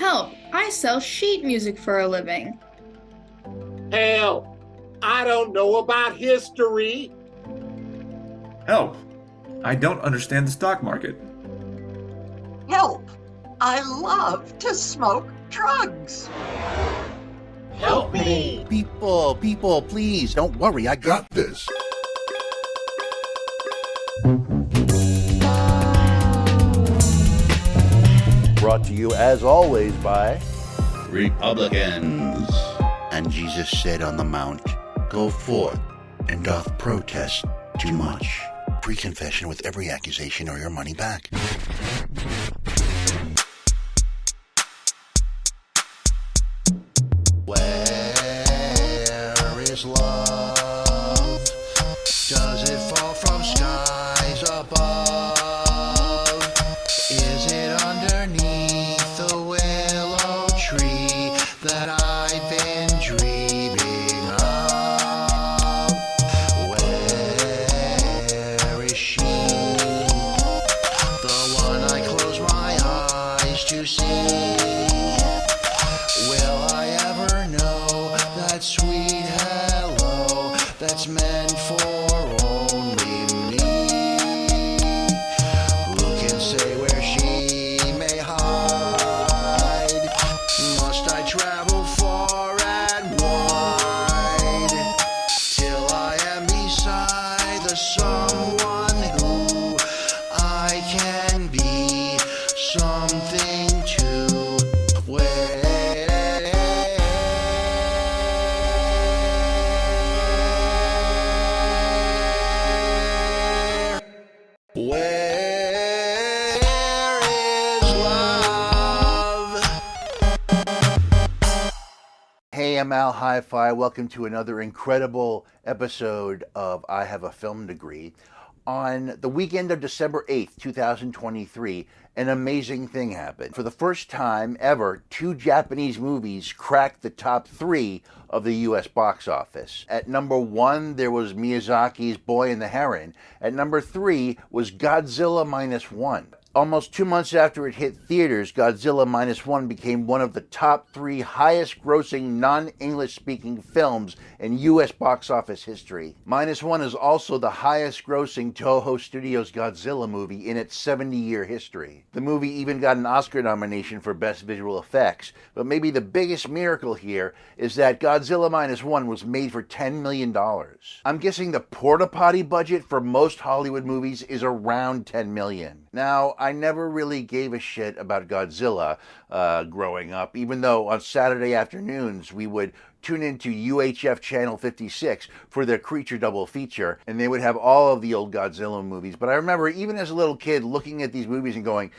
Help! I sell sheet music for a living. Hell, I don't know about history. Help! I don't understand the stock market. Help! I love to smoke drugs. Help me! People, please, don't worry, I got this. Brought to you, as always, by Republicans. And Jesus said on the mount, go forth and doth protest too much. Pre-confession with every accusation or your money back. Where is love? Does it fall from skies above? Is it underneath the willow tree that I've been dreaming of? Where is she? The one I close my eyes to see. Will I ever know that sweet hello that's meant for only me? Who can say where she may hide? Must I travel far and wide till I am beside the someone who I can be something to? Where is love? Hey, I'm Al Hi-Fi. Welcome to another incredible episode of I Have a Film Degree. On the weekend of December 8th, 2023, an amazing thing happened. For the first time ever, two Japanese movies cracked the top three of the US box office. At number one, there was Miyazaki's Boy and the Heron. At number three was Godzilla Minus One. Almost 2 months after it hit theaters, Godzilla Minus One became one of the top three highest grossing non-English speaking films in US box office history. Minus One is also the highest grossing Toho Studios Godzilla movie in its 70-year history. The movie even got an Oscar nomination for Best Visual Effects, but maybe the biggest miracle here is that Godzilla Minus One was made for $10 million. I'm guessing the porta-potty budget for most Hollywood movies is around $10 million. Now, I never really gave a shit about Godzilla growing up, even though on Saturday afternoons we would tune into UHF Channel 56 for their Creature Double Feature, and they would have all of the old Godzilla movies. But I remember, even as a little kid, looking at these movies and going,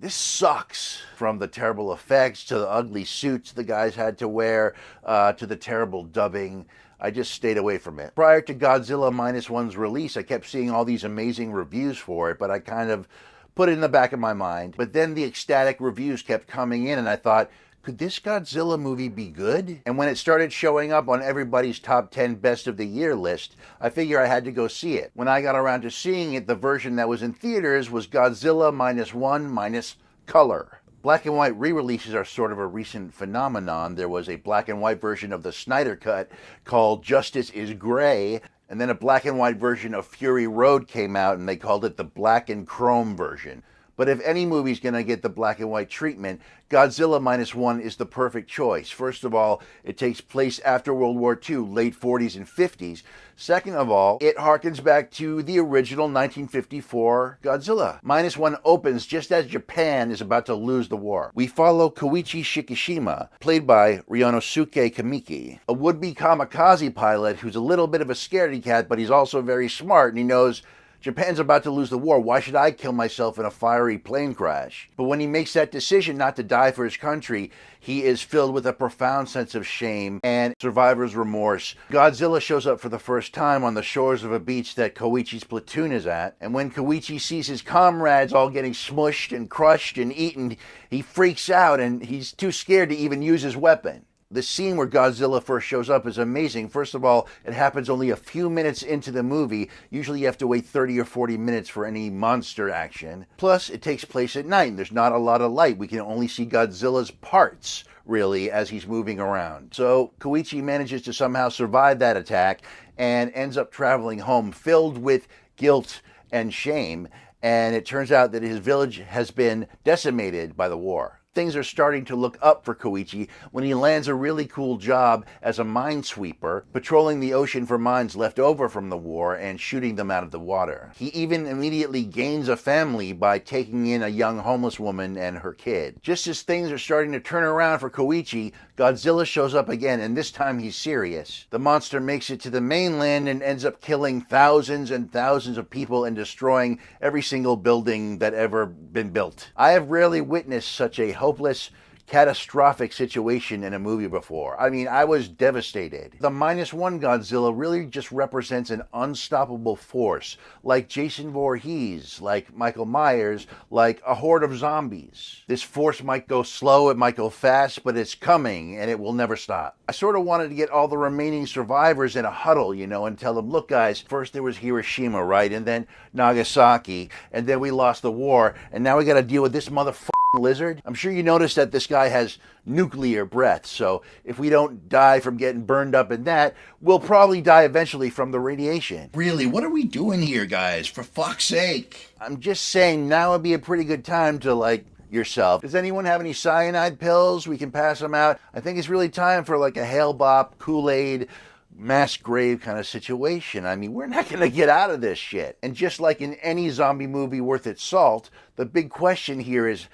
this sucks. From the terrible effects, to the ugly suits the guys had to wear, to the terrible dubbing. I just stayed away from it. Prior to Godzilla Minus One's release, I kept seeing all these amazing reviews for it, but I kind of put it in the back of my mind. But then the ecstatic reviews kept coming in, and I thought, could this Godzilla movie be good? And when it started showing up on everybody's top 10 best of the year list, I figured I had to go see it. When I got around to seeing it, the version that was in theaters was Godzilla Minus One minus color. Black and white re-releases are sort of a recent phenomenon. There was a black and white version of the Snyder Cut called Justice is Gray, and then a black and white version of Fury Road came out, and they called it the black and chrome version. But if any movie's going to get the black and white treatment, Godzilla Minus One is the perfect choice. First of all, it takes place after World War II, late 40s and 50s. Second of all, it harkens back to the original 1954 Godzilla. Minus One opens just as Japan is about to lose the war. We follow Koichi Shikishima, played by Ryonosuke Kamiki, a would-be kamikaze pilot who's a little bit of a scaredy cat, but he's also very smart, and he knows Japan's about to lose the war. Why should I kill myself in a fiery plane crash? But when he makes that decision not to die for his country, he is filled with a profound sense of shame and survivor's remorse. Godzilla shows up for the first time on the shores of a beach that Koichi's platoon is at. And when Koichi sees his comrades all getting smushed and crushed and eaten, he freaks out and he's too scared to even use his weapon. The scene where Godzilla first shows up is amazing. First of all, it happens only a few minutes into the movie. Usually you have to wait 30 or 40 minutes for any monster action. Plus, it takes place at night, and there's not a lot of light. We can only see Godzilla's parts, really, as he's moving around. So Koichi manages to somehow survive that attack and ends up traveling home filled with guilt and shame. And it turns out that his village has been decimated by the war. Things are starting to look up for Koichi when he lands a really cool job as a minesweeper, patrolling the ocean for mines left over from the war and shooting them out of the water. He even immediately gains a family by taking in a young homeless woman and her kid. Just as things are starting to turn around for Koichi, Godzilla shows up again, and this time he's serious. The monster makes it to the mainland and ends up killing thousands and thousands of people and destroying every single building that ever been built. I have rarely witnessed such a hopeless, catastrophic situation in a movie before. I mean, I was devastated. The -1 Godzilla really just represents an unstoppable force, like Jason Voorhees, like Michael Myers, like a horde of zombies. This force might go slow, it might go fast, but it's coming and it will never stop. I sort of wanted to get all the remaining survivors in a huddle, and tell them, look guys, first there was Hiroshima, right? And then Nagasaki, and then we lost the war, and now we gotta deal with this motherfucker lizard. I'm sure you noticed that this guy has nuclear breath, so if we don't die from getting burned up in that, we'll probably die eventually from the radiation. Really, what are we doing here, guys? For fuck's sake. I'm just saying now would be a pretty good time to, yourself. Does anyone have any cyanide pills? We can pass them out. I think it's really time for a Hale Bop, Kool-Aid, mass grave kind of situation. I mean, we're not going to get out of this shit. And just like in any zombie movie worth its salt, the big question here is,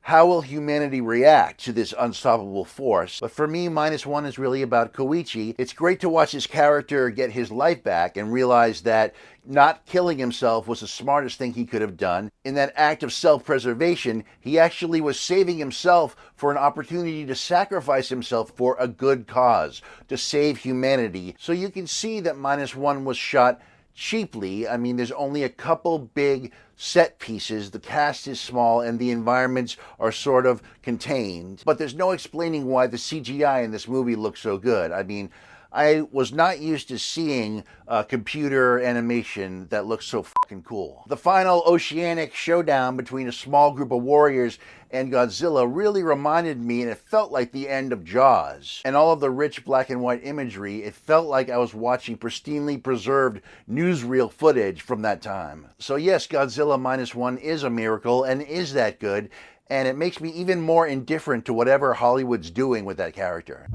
how will humanity react to this unstoppable force? But for me, -1 is really about Koichi. It's great to watch his character get his life back and realize that not killing himself was the smartest thing he could have done. In that act of self-preservation, he actually was saving himself for an opportunity to sacrifice himself for a good cause, to save humanity. So you can see that -1 was shot cheaply. I mean, there's only a couple big set pieces, the cast is small, and the environments are sort of contained. But there's no explaining why the CGI in this movie looks so good. I mean, I was not used to seeing computer animation that looks so fucking cool. The final oceanic showdown between a small group of warriors and Godzilla really reminded me, and it felt like the end of Jaws. And all of the rich black and white imagery, it felt like I was watching pristinely preserved newsreel footage from that time. So yes, Godzilla -1 is a miracle and is that good, and it makes me even more indifferent to whatever Hollywood's doing with that character.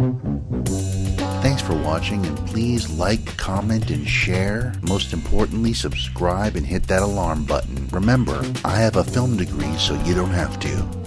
Thanks for watching, and please like, comment, and share. Most importantly, subscribe and hit that alarm button. Remember, I have a film degree, so you don't have to.